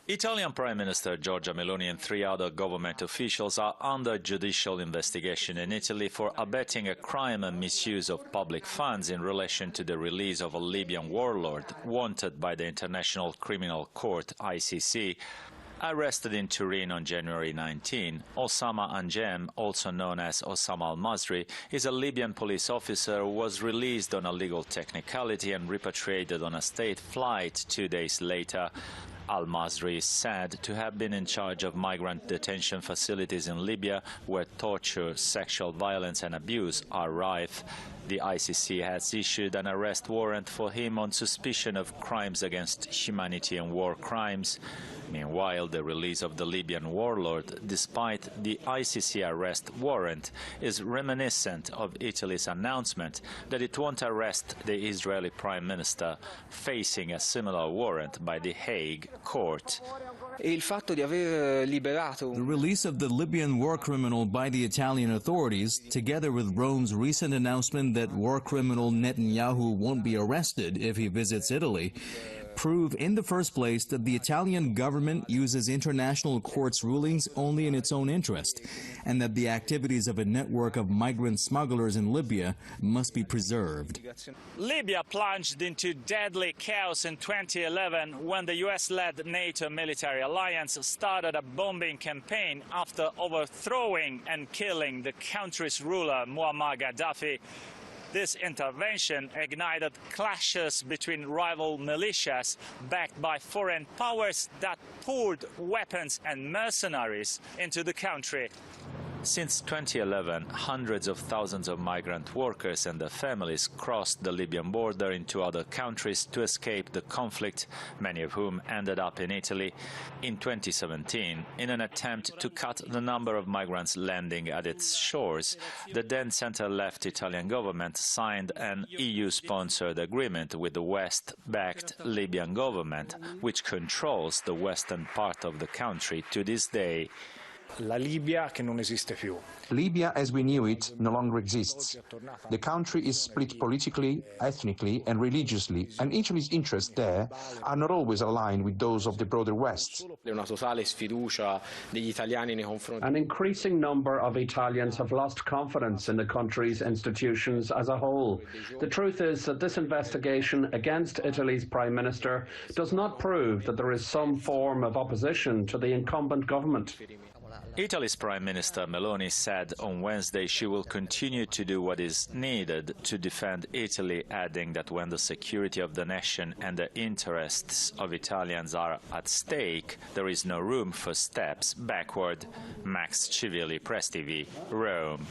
Italian Prime Minister Giorgia Meloni and 3 other government officials are under judicial investigation in Italy for abetting a crime and misuse of public funds in relation to the release of a Libyan warlord wanted by the International Criminal Court, ICC. Arrested in Turin on January 19, Osama Anjem, also known as Osama Al-Masri, is a Libyan police officer who was released on a legal technicality and repatriated on a state flight 2 days later. Al-Masri is said to have been in charge of migrant detention facilities in Libya, where torture, sexual violence and abuse are rife. The ICC has issued an arrest warrant for him on suspicion of crimes against humanity and war crimes. Meanwhile, the release of the Libyan warlord, despite the ICC arrest warrant, is reminiscent of Italy's announcement that it won't arrest the Israeli Prime Minister, facing a similar warrant by the Hague court. The release of the Libyan war criminal by the Italian authorities, together with Rome's recent announcement that war criminal Netanyahu won't be arrested if he visits Italy, prove in the first place that the Italian government uses international courts' rulings only in its own interest, and that the activities of a network of migrant smugglers in Libya must be preserved. Libya plunged into deadly chaos in 2011 when the US-led NATO military alliance started a bombing campaign after overthrowing and killing the country's ruler Muammar Gaddafi. This intervention ignited clashes between rival militias backed by foreign powers that poured weapons and mercenaries into the country. Since 2011, hundreds of thousands of migrant workers and their families crossed the Libyan border into other countries to escape the conflict, many of whom ended up in Italy. In 2017, in an attempt to cut the number of migrants landing at its shores, the then center-left Italian government signed an EU-sponsored agreement with the West-backed Libyan government, which controls the western part of the country to this day. La Libia che non esiste più. Libya as we knew it no longer exists. The country is split politically, ethnically and religiously, and Italy's interests there are not always aligned with those of the broader West. An increasing number of Italians have lost confidence in the country's institutions as a whole. The truth is that this investigation against Italy's Prime Minister does not prove that there is some form of opposition to the incumbent government. Italy's Prime Minister Meloni said on Wednesday she will continue to do what is needed to defend Italy, adding that when the security of the nation and the interests of Italians are at stake, there is no room for steps backward. Max Civilli, PressTV, Rome.